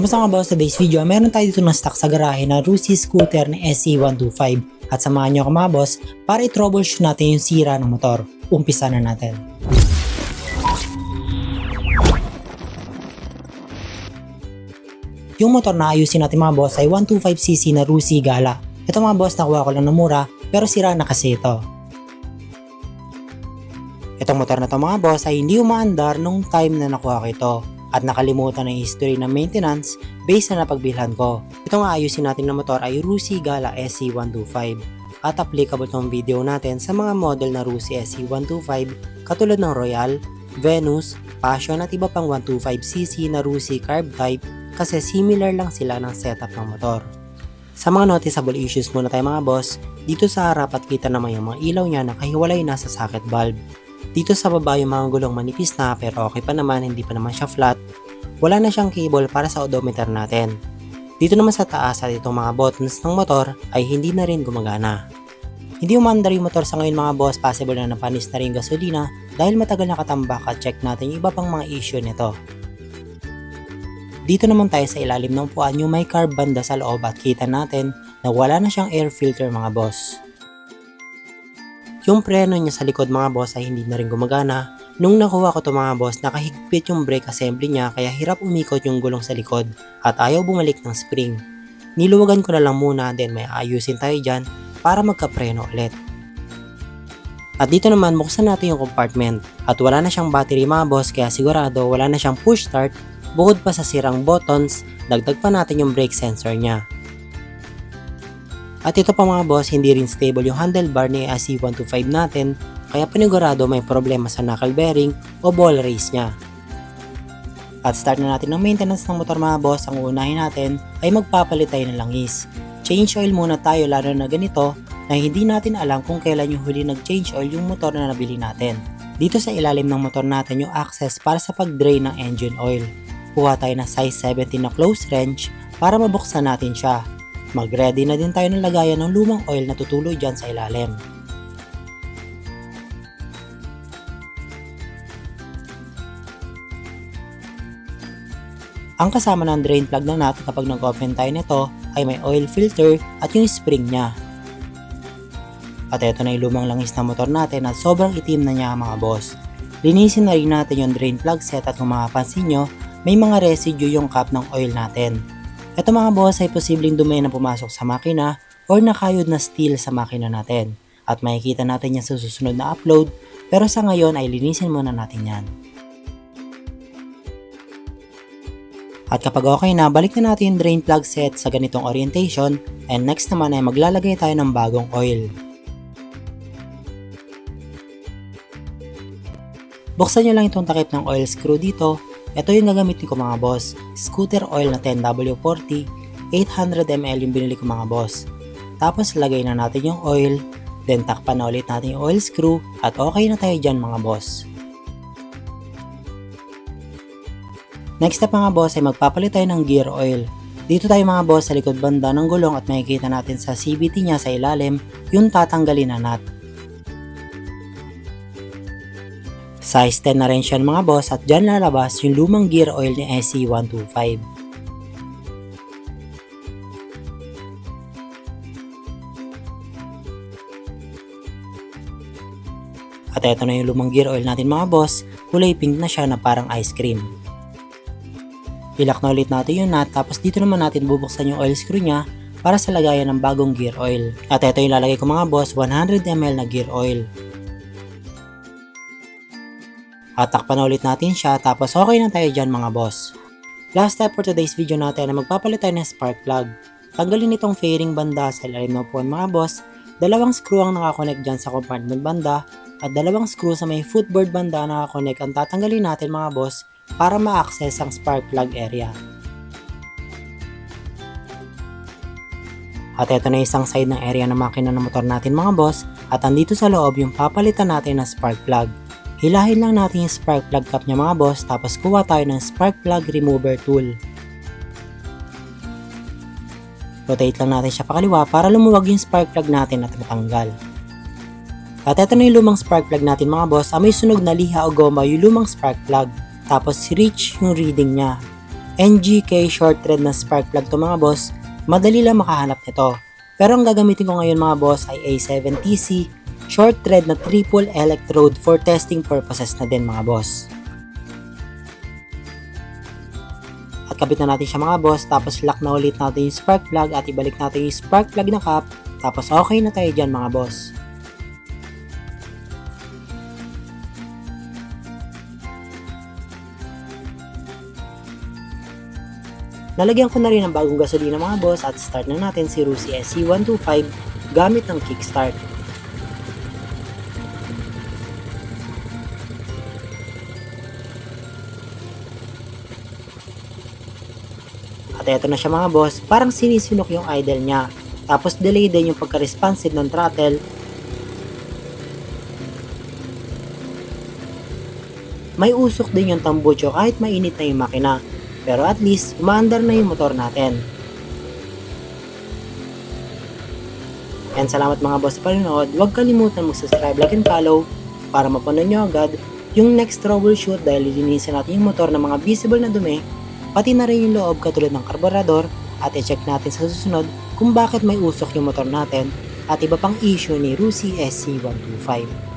Kamusta nga boss, today's video, meron tayo dito na stock sa garahe na Rusi scooter na SE125 at samahan nyo ako mga boss para i-troubleshoot natin yung sira ng motor. Umpisa na natin. Yung motor na ayusin natin mga boss ay 125cc na Rusi Gala. Ito mga boss, nakuha ko lang na mura pero sira na kasi ito. Itong motor na to mga boss ay hindi umaandar nung time na nakuha ko ito. At nakalimutan na yung history ng maintenance based na napagbilhan ko. Ito nga ayusin natin na motor ay Rusi Gala SE125 at applicable tong video natin sa mga model na Rusi SE125 katulad ng Royal, Venus, Passion at iba pang 125cc na Rusi Carb type kasi similar lang sila ng setup ng motor. Sa mga noticeable issues muna tayo mga boss, dito sa harap at kita naman yung mga ilaw niya nakahiwalay na sa socket valve. Dito sa baba yung mga gulong manipis na pero okay pa naman, hindi pa naman siya flat. Wala na siyang cable para sa odometer natin. Dito naman sa taas at itong mga buttons ng motor ay hindi na rin gumagana. Hindi umandar yung motor sa ngayon mga boss, possible na napanis na rin gasolina dahil matagal nakatambak at check natin yung iba pang mga issue nito. Dito naman tayo sa ilalim ng upuan yung may carb banda sa loob at kita natin na wala na siyang air filter mga boss. Yung preno niya sa likod mga boss ay hindi na rin gumagana. Nung nakuha ko to mga boss, nakahigpit yung brake assembly niya kaya hirap umikot yung gulong sa likod at ayaw bumalik ng spring. Niluwagan ko na lang muna, then may ayusin tayo dyan para magkapreno ulit. At dito naman buksan natin yung compartment at wala na siyang battery mga boss kaya sigurado wala na siyang push start. Bukod pa sa sirang buttons, dagdag pa natin yung brake sensor niya. At ito pa mga boss, hindi rin stable yung handlebar ni SE125 natin kaya panigurado may problema sa knuckle bearing o ball race niya. At start na natin ng maintenance ng motor mga boss, ang uunahin natin ay magpapalit tayo ng langis. Change oil muna tayo lalo na ganito na hindi natin alam kung kailan yung huli nag-change oil yung motor na nabili natin. Dito sa ilalim ng motor natin yung access para sa pag-drain ng engine oil. Kuha tayo ng size 17 na close wrench para mabuksan natin siya. Mag-ready na din tayo ng lagayan ng lumang oil na tutuloy dyan sa ilalim. Ang kasama ng drain plug na natin kapag nag-open tayo nito ay may oil filter at yung spring niya. At ito na yung lumang langis na motor natin at sobrang itim na niya mga boss. Linisin na rin natin yung drain plug set at kung makapansin nyo, may mga residue yung cap ng oil natin. Ito mga boss ay posibleng dumi na pumasok sa makina or nakayod na steel sa makina natin. At makikita natin yan sa susunod na upload pero sa ngayon ay linisin muna natin yan. At kapag okay na, balik na natin yung drain plug set sa ganitong orientation and next naman ay maglalagay tayo ng bagong oil. Buksan nyo lang itong takip ng oil screw dito. Ito yung gagamitin ko mga boss, scooter oil na 10W40, 800ml yung binili ko mga boss. Tapos lagay na natin yung oil, then takpan na ulit natin yung oil screw at okay na tayo dyan mga boss. Next step mga boss ay magpapalit tayo ng gear oil. Dito tayo mga boss sa likod banda ng gulong at makikita natin sa CVT niya sa ilalim yung tatanggalin na nut. Size 10 na rin siya mga boss at dyan lalabas yung lumang gear oil ni SE125. At eto na yung lumang gear oil natin mga boss, kulay pink na siya na parang ice cream. Ilak na ulit natin yung nut tapos dito naman natin bubuksan yung oil screw niya para sa lagayan ng bagong gear oil. At eto yung lalagay ko mga boss, 100ml na gear oil. At takpan na ulit natin siya tapos okay na tayo dyan mga boss. Last step for today's video natin na magpapalit tayo ng spark plug. Tanggalin itong fairing banda sa ilalim ng upuan mga boss. Dalawang screw ang nakakonect dyan sa compartment banda at dalawang screw sa may footboard banda na nakakonect ang tatanggalin natin mga boss para ma-access ang spark plug area. At ito na isang side ng area ng makina ng motor natin mga boss at andito sa loob yung papalitan natin ng spark plug. Hilahin lang natin yung spark plug cap niya mga boss tapos kuha tayo ng spark plug remover tool. Rotate lang natin siya pakaliwa para lumuwag yung spark plug natin at matanggal. At ito na yung lumang spark plug natin mga boss, may sunog na liha o goma yung lumang spark plug. Tapos reach yung reading niya. NGK short thread na spark plug to mga boss, madali lang makahanap nito. Pero ang gagamitin ko ngayon mga boss ay A7TC short thread na triple electrode for testing purposes na din mga boss. At kabit na natin siya mga boss, tapos lock na ulit natin yung spark plug at ibalik natin yung spark plug na cap, tapos okay na tayo dyan mga boss. Nalagyan ko na rin ng bagong gasolina mga boss at start na natin si Rusi SC125 gamit ng kickstart. At eto na siya mga boss, parang sinisinok yung idle niya. Tapos delay din yung pagka-responsive ng throttle. May usok din yung tambucho kahit mainit na yung makina. Pero at least, umaandar na yung motor natin. And salamat mga boss sa panonood. Huwag kalimutan mag-subscribe, like, and follow para mapanood nyo agad yung next troubleshoot dahil lilinisin natin yung motor ng mga visible na dumi, pati na rin yung loob katulad ng karburador, at i-check natin sa susunod kung bakit may usok yung motor natin at iba pang issue ni Rusi SC125.